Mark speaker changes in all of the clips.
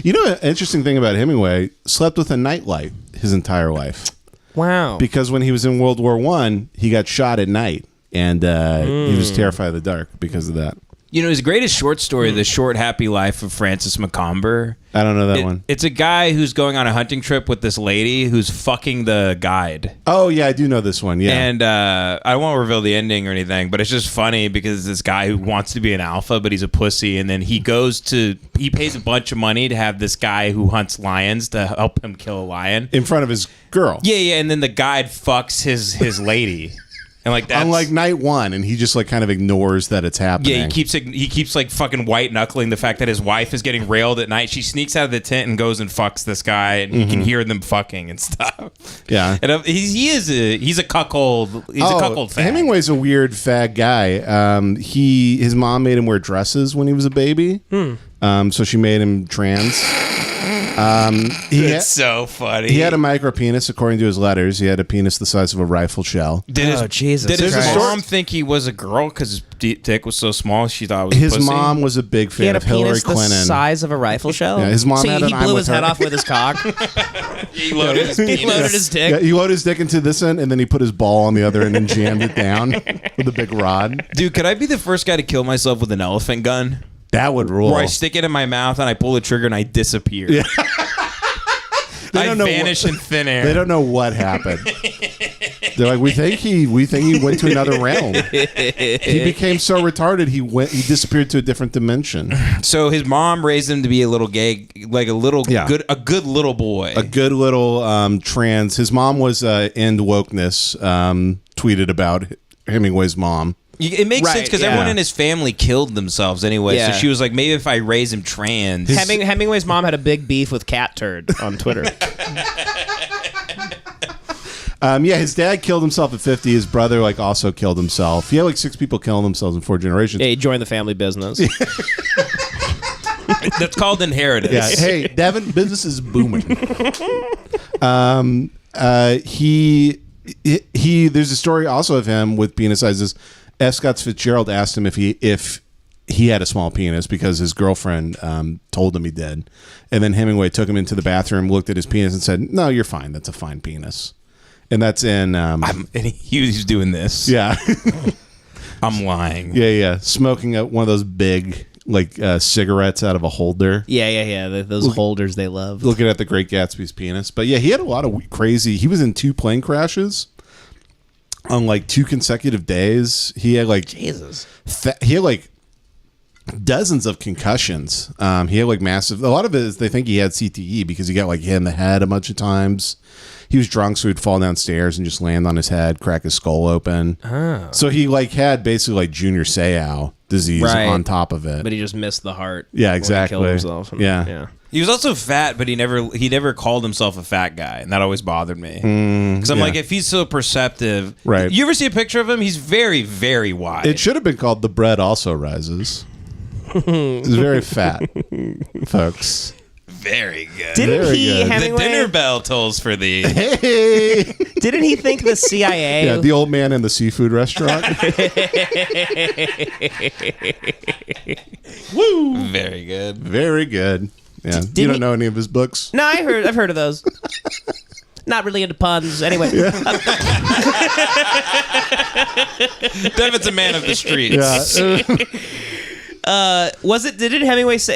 Speaker 1: You know, an interesting thing about Hemingway, slept with a nightlight his entire life.
Speaker 2: Wow.
Speaker 1: Because when he was in World War I, he got shot at night, and he was terrified of the dark because of that.
Speaker 3: You know, his greatest short story, The Short Happy Life of Francis McComber.
Speaker 1: I don't know that one.
Speaker 3: It's a guy who's going on a hunting trip with this lady who's fucking the guide.
Speaker 1: Oh, yeah, I do know this one, yeah.
Speaker 3: And I won't reveal the ending or anything, but it's just funny because this guy who wants to be an alpha, but he's a pussy, and then he pays a bunch of money to have this guy who hunts lions to help him kill a lion.
Speaker 1: In front of his girl.
Speaker 3: Yeah, and then the guide fucks his lady. And like that's,
Speaker 1: unlike night one, and he just like kind of ignores that it's happening.
Speaker 3: Yeah, he keeps like fucking white knuckling the fact that his wife is getting railed at night. She sneaks out of the tent and goes and fucks this guy, and you can hear them fucking and stuff.
Speaker 1: Yeah,
Speaker 3: and he's a cuckold. He's a cuckold fag.
Speaker 1: Hemingway's a weird fag guy. His mom made him wear dresses when he was a baby, so she made him trans.
Speaker 3: It's so funny.
Speaker 1: He had a micro penis, according to his letters. He had a penis the size of a rifle shell.
Speaker 2: Jesus!
Speaker 3: Did his mom think he was a girl because his dick was so small? She thought it was
Speaker 1: his
Speaker 3: a pussy?
Speaker 1: mom was a big fan of Hillary Clinton.
Speaker 2: The size of a rifle shell.
Speaker 1: Yeah, his mom
Speaker 2: so
Speaker 1: had
Speaker 2: he
Speaker 1: an
Speaker 2: blew
Speaker 1: eye
Speaker 2: his
Speaker 1: with
Speaker 2: head
Speaker 1: her.
Speaker 2: off with his cock.
Speaker 3: He loaded his penis.
Speaker 2: He loaded his dick.
Speaker 1: Yeah, he loaded his dick into this end, and then he put his ball on the other end and jammed it down with a big rod.
Speaker 3: Dude, could I be the first guy to kill myself with an elephant gun?
Speaker 1: That would rule.
Speaker 3: Where I stick it in my mouth and I pull the trigger and I disappear.
Speaker 1: Yeah.
Speaker 3: I vanish in thin air.
Speaker 1: They don't know what happened. They're like, we think he went to another realm. He became so retarded he disappeared to a different dimension.
Speaker 3: So his mom raised him to be a little gay, like a good little boy,
Speaker 1: a good little trans. His mom was into wokeness. Tweeted about Hemingway's mom.
Speaker 3: It makes sense because everyone in his family killed themselves anyway.
Speaker 2: Yeah.
Speaker 3: So she was like, maybe if I raise him trans.
Speaker 2: Hemingway's mom had a big beef with cat turd on Twitter.
Speaker 1: His dad killed himself at 50. His brother also killed himself. He had 6 people killing themselves in 4 generations.
Speaker 2: Yeah, he joined the family business.
Speaker 3: That's called inheritance.
Speaker 1: Yeah. Hey, Devin, business is booming. There's a story also of him with penis sizes. F. Scott Fitzgerald asked him if he had a small penis because his girlfriend told him he did. And then Hemingway took him into the bathroom, looked at his penis and said, no, you're fine. That's a fine penis. And that's in... and
Speaker 3: he was doing this.
Speaker 1: Yeah.
Speaker 3: I'm lying.
Speaker 1: Yeah. Smoking one of those big cigarettes out of a holder.
Speaker 2: Yeah. Those holders they love.
Speaker 1: Looking at the Great Gatsby's penis. But yeah, he had a lot of crazy... He was in 2 plane crashes on 2 consecutive days. He had
Speaker 2: Jesus.
Speaker 1: He had dozens of concussions. He had massive... A lot of it is they think he had CTE because he got hit in the head a bunch of times. He was drunk, so he'd fall downstairs and just land on his head, crack his skull open. Oh. So he had basically Junior Seau disease on top of it.
Speaker 2: But he just missed the heart.
Speaker 1: Yeah, exactly.
Speaker 2: He killed himself.
Speaker 1: Yeah.
Speaker 3: He was also fat, but he never called himself a fat guy, and that always bothered me. Because I'm if he's so perceptive,
Speaker 1: right?
Speaker 3: You ever see a picture of him? He's very, very wide.
Speaker 1: It should have been called "The Bread Also Rises." He's very fat, folks.
Speaker 3: Very good.
Speaker 2: Didn't he, Hemingway,
Speaker 3: the dinner bell tolls for thee.
Speaker 1: Hey!
Speaker 2: Didn't he think the CIA...
Speaker 1: Yeah, the old man in the seafood restaurant.
Speaker 3: Woo! Very good.
Speaker 1: Very good. Yeah. You don't know any of his books?
Speaker 2: No, I've heard of those. Not really into puns. Anyway. Yeah.
Speaker 3: Devin's a man of the streets.
Speaker 1: Yeah.
Speaker 2: Didn't Hemingway say,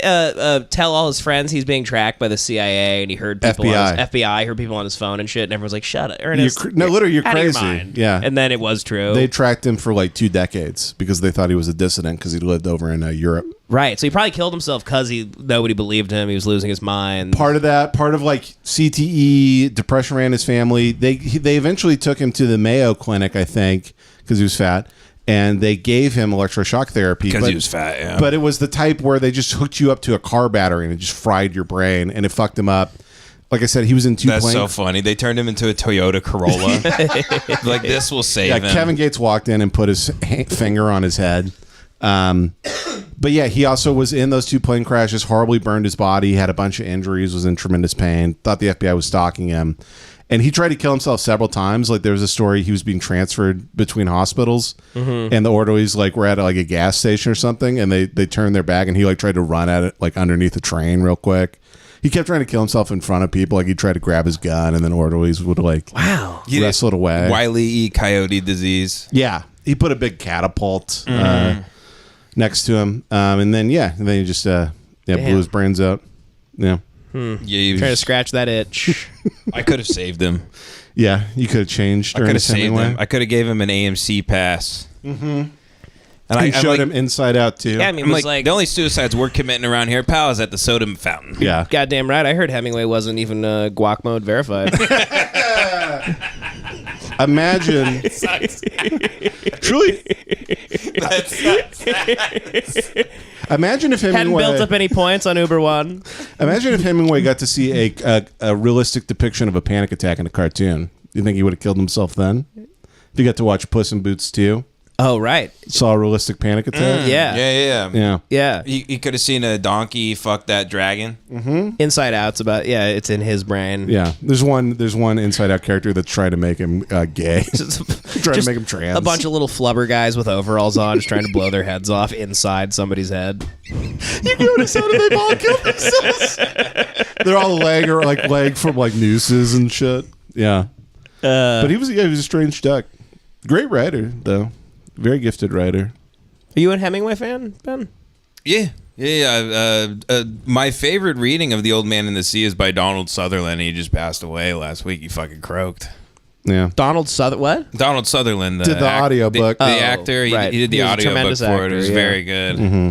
Speaker 2: tell all his friends he's being tracked by the CIA and he heard people FBI heard people on his phone and shit, and everyone's like, shut up, Ernest.
Speaker 1: Literally, you're crazy. Yeah.
Speaker 2: And then it was true.
Speaker 1: They tracked him for 2 decades because they thought he was a dissident because he lived over in Europe.
Speaker 2: Right. So he probably killed himself because nobody believed him. He was losing his mind.
Speaker 1: Part of CTE, depression ran his family. They eventually took him to the Mayo Clinic, I think, because he was fat. And they gave him electroshock therapy.
Speaker 3: Because he was fat, yeah.
Speaker 1: But it was the type where they just hooked you up to a car battery and it just fried your brain and it fucked him up. Like I said, he was in 2 planes.
Speaker 3: That's so funny. They turned him into a Toyota Corolla. This will save him.
Speaker 1: Kevin Gates walked in and put his finger on his head. But yeah, he also was in those 2 plane crashes, horribly burned his body, had a bunch of injuries, was in tremendous pain, thought the FBI was stalking him. And he tried to kill himself several times. Like there was a story he was being transferred between hospitals, and the orderlies like were at like a gas station or something, and they turned their back, and he like tried to run at it like underneath the train real quick. He kept trying to kill himself in front of people. Like he'd try to grab his gun, and then orderlies would like wrestle it away.
Speaker 3: Wile E. Coyote disease.
Speaker 1: Yeah, he put a big catapult next to him, and then he just blew his brains out. Yeah.
Speaker 3: Yeah, he was
Speaker 2: Trying to scratch that itch.
Speaker 3: I could have saved him.
Speaker 1: Yeah, you could have changed.
Speaker 3: I could have
Speaker 1: Ernest
Speaker 3: saved
Speaker 1: Hemingway.
Speaker 3: him. I could have gave him an AMC pass. Mm-hmm. And
Speaker 1: I showed him Inside Out too.
Speaker 2: Yeah, I mean,
Speaker 3: I'm
Speaker 2: it was
Speaker 3: like, the only suicides we're committing around here, pal, is at the soda fountain.
Speaker 1: Yeah.
Speaker 2: Goddamn right. I heard Hemingway wasn't even guac mode verified.
Speaker 1: Imagine. Truly. Imagine if
Speaker 2: Hadn't
Speaker 1: Hemingway
Speaker 2: built up any points on Uber One.
Speaker 1: Imagine if Hemingway got to see a realistic depiction of a panic attack in a cartoon. You think he would have killed himself then? If he got to watch Puss in Boots 2?
Speaker 2: Oh, right.
Speaker 1: Saw a realistic panic attack?
Speaker 2: Yeah.
Speaker 3: He could have seen a donkey fuck that dragon.
Speaker 2: Inside Out's about, it's in his brain.
Speaker 1: Yeah. There's one Inside Out character that's trying to make him gay. Trying to make him trans.
Speaker 2: A bunch of little flubber guys with overalls on just trying to blow their heads off inside somebody's head.
Speaker 1: You notice how they all kill themselves? They're all leg from like nooses and shit. Yeah. But he was a strange duck. Great writer, though. Very gifted writer.
Speaker 2: Are you a Hemingway fan, Ben?
Speaker 3: Yeah. My favorite reading of The Old Man in the Sea is by Donald Sutherland. He just passed away last week. He fucking croaked.
Speaker 1: Yeah.
Speaker 2: Donald Sutherland? What?
Speaker 3: Donald Sutherland.
Speaker 1: Did the audiobook.
Speaker 3: The actor. He did the audiobook for it. It was very good.
Speaker 1: Mm-hmm.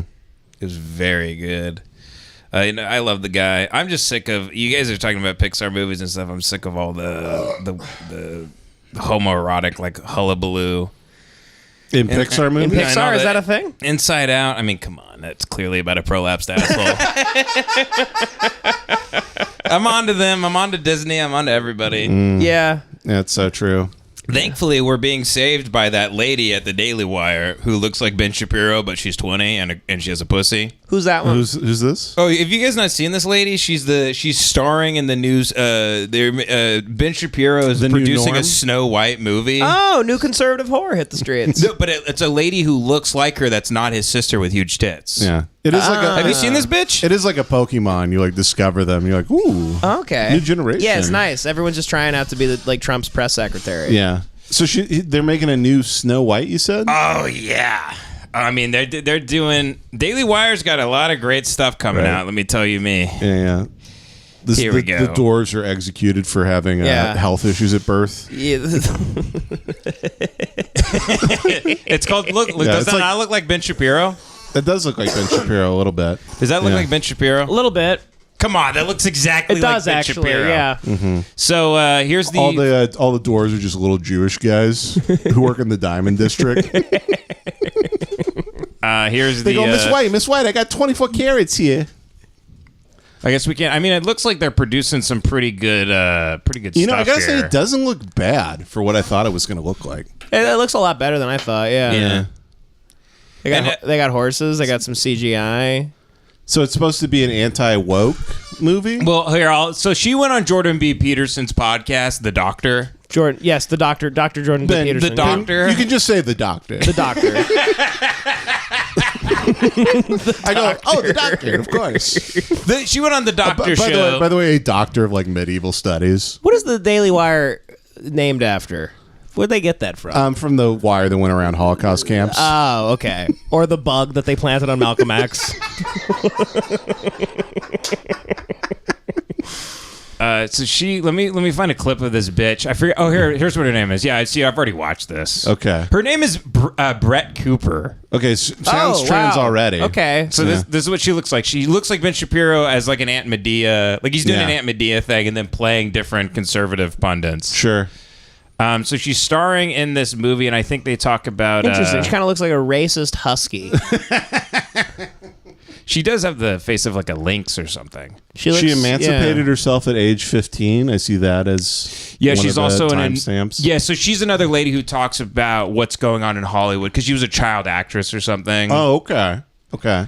Speaker 3: It was very good. I love the guy. I'm just sick of... You guys are talking about Pixar movies and stuff. I'm sick of all the homoerotic, like, hullabaloo.
Speaker 1: In Pixar movies?
Speaker 2: In Pixar, is that a thing?
Speaker 3: Inside Out. I mean, come on. That's clearly about a prolapsed asshole. I'm on to them. I'm on to Disney. I'm on to everybody.
Speaker 2: Yeah.
Speaker 1: That's so true.
Speaker 3: Thankfully, we're being saved by that lady at the Daily Wire who looks like Ben Shapiro, but she's 20 and she has a pussy.
Speaker 2: Who's that one?
Speaker 1: Who's this?
Speaker 3: Oh, have you guys not seen this lady? She's starring in the news. Ben Shapiro is producing a Snow White movie.
Speaker 2: Oh, new conservative whore hit the streets.
Speaker 3: No, but it's a lady who looks like her. That's not his sister with huge tits.
Speaker 1: Yeah, it is like a.
Speaker 3: Have you seen this bitch?
Speaker 1: It is like a Pokemon. You like discover them. You're like, ooh,
Speaker 2: okay,
Speaker 1: new generation.
Speaker 2: Yeah, it's nice. Everyone's just trying out to be like Trump's press secretary.
Speaker 1: Yeah. So they're making a new Snow White. You said?
Speaker 3: Oh yeah. I mean, they're doing. Daily Wire's got a lot of great stuff coming out. Let me tell you, me.
Speaker 1: Yeah.
Speaker 3: Here we go.
Speaker 1: The Doors are executed for having health issues at birth.
Speaker 2: Yeah.
Speaker 3: It's called. Look. Does that not look like Ben Shapiro?
Speaker 1: That does look like Ben Shapiro a little bit.
Speaker 3: Does that look like Ben Shapiro?
Speaker 2: A little bit.
Speaker 3: Come on, that looks exactly like Ben Shapiro.
Speaker 2: Yeah.
Speaker 1: Mm-hmm.
Speaker 3: So here's the
Speaker 1: all the Doors are just little Jewish guys who work in the Diamond District.
Speaker 3: Here's
Speaker 1: they go, Miss White, I got 24 carats here.
Speaker 3: I guess we can. I mean, it looks like they're producing some pretty good stuff.
Speaker 1: You know, I gotta say, it doesn't look bad for what I thought it was going to look like.
Speaker 2: It looks a lot better than I thought. Yeah. They got horses. They got some CGI.
Speaker 1: So it's supposed to be an anti-woke movie?
Speaker 3: Well, here, so she went on Jordan B. Peterson's podcast, The Doctor.
Speaker 2: The doctor, Dr. Jordan B. Peterson.
Speaker 3: The Doctor.
Speaker 1: You can just say The Doctor.
Speaker 2: The Doctor.
Speaker 1: I go, The Doctor, of course.
Speaker 3: She went on The Doctor show.
Speaker 1: By the way, a doctor of like medieval studies.
Speaker 2: What is the Daily Wire named after? Where'd they get that from?
Speaker 1: From the wire that went around Holocaust camps.
Speaker 2: Oh, okay. Or the bug that they planted on Malcolm X.
Speaker 3: So let me find a clip of this bitch. I forget. Oh, here's what her name is. Yeah, I see. I've already watched this.
Speaker 1: Okay.
Speaker 3: Her name is Brett Cooper.
Speaker 1: Okay, sounds trans already.
Speaker 2: Okay.
Speaker 3: So this is what she looks like. She looks like Ben Shapiro as like an Aunt Medea. Like he's doing an Aunt Medea thing and then playing different conservative pundits.
Speaker 1: Sure.
Speaker 3: So she's starring in this movie, and I think they talk about...
Speaker 2: Interesting. She kind of looks like a racist husky.
Speaker 3: She does have the face of like a lynx or something.
Speaker 1: She emancipated herself at age 15. I see that as
Speaker 3: she's also
Speaker 1: timestamps.
Speaker 3: Yeah, so she's another lady who talks about what's going on in Hollywood because she was a child actress or something.
Speaker 1: Oh, okay. Okay.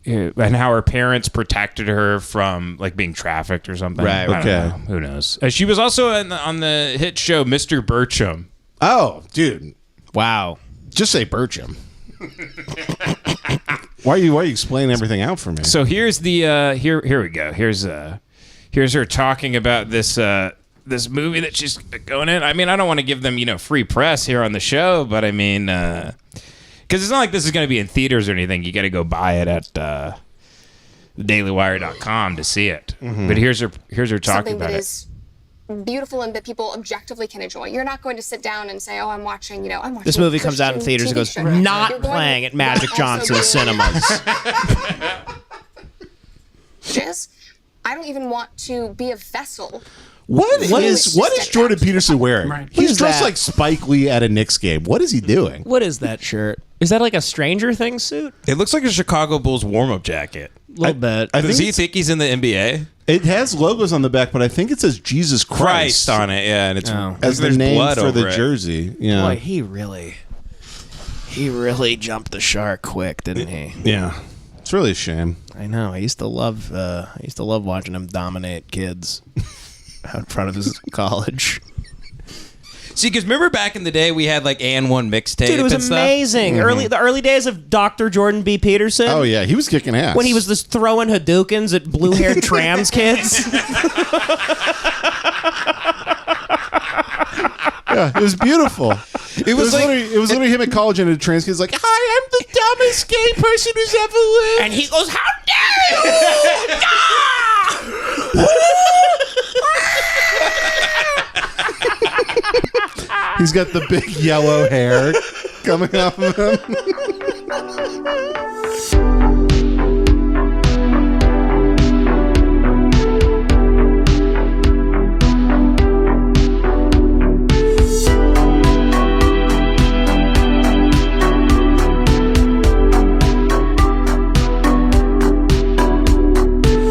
Speaker 3: and how her parents protected her from like being trafficked or something.
Speaker 2: Right.
Speaker 3: I don't
Speaker 1: Okay.
Speaker 3: know. Who knows? She was also on the hit show Mr. Bertram.
Speaker 1: Oh, dude.
Speaker 2: Wow.
Speaker 1: Just say Bertram. Why are you explaining everything out for me?
Speaker 3: So here's the here we go. Here's her talking about this this movie that she's going in. I mean, I don't want to give them free press here on the show, but I mean, because it's not like this is going to be in theaters or anything. You got to go buy it at dailywire.com to see it.
Speaker 1: Mm-hmm.
Speaker 3: But here's her talking
Speaker 4: Something
Speaker 3: about
Speaker 4: that
Speaker 3: it.
Speaker 4: is beautiful and that people objectively can enjoy. You're not going to sit down and say, "Oh, I'm watching." I'm watching.
Speaker 2: This movie comes out in
Speaker 4: Christian
Speaker 2: theaters and
Speaker 4: TV
Speaker 2: goes,
Speaker 4: show.
Speaker 2: not
Speaker 4: You're going
Speaker 2: playing
Speaker 4: to-
Speaker 2: at Magic
Speaker 4: while also
Speaker 2: Johnson
Speaker 4: being-
Speaker 2: cinemas.
Speaker 4: Jizz. I don't even want to be a vessel.
Speaker 1: What
Speaker 4: What
Speaker 1: is
Speaker 4: is
Speaker 1: Jordan Peterson wearing? He's
Speaker 2: Who's
Speaker 1: dressed
Speaker 2: that?
Speaker 1: like Spike Lee at a Knicks game. What is he doing?
Speaker 2: What is that shirt? Is that like a Stranger Things suit?
Speaker 5: It looks like a Chicago Bulls warm-up jacket.
Speaker 2: A little bit.
Speaker 1: I
Speaker 5: Does
Speaker 1: think
Speaker 5: he think he's in the NBA?
Speaker 1: it has logos on the back, but I think it says Jesus Christ,
Speaker 5: Christ on it, yeah, and it's
Speaker 1: as the
Speaker 5: there's
Speaker 1: name
Speaker 5: blood
Speaker 1: for the
Speaker 5: over it.
Speaker 1: jersey. Yeah,
Speaker 2: Boy, he really jumped the shark quick, didn't he?
Speaker 1: yeah. It's really a shame.
Speaker 2: I know. I used to love watching him dominate kids out in front of his college.
Speaker 5: See, because remember back in the day we had like A&1 mixtape
Speaker 2: Dude, it was
Speaker 5: and stuff?
Speaker 2: amazing. The early days of Dr. Jordan B. Peterson.
Speaker 1: Oh yeah, he was kicking ass
Speaker 2: When he was just throwing Hadoukens at blue-haired trans kids.
Speaker 1: Yeah, it was beautiful. It was literally him at college and a trans kid's like, "Hi, I'm the dumbest gay person who's ever lived."
Speaker 2: And he goes, "How dare you!"
Speaker 1: He's got the big yellow hair coming off of him.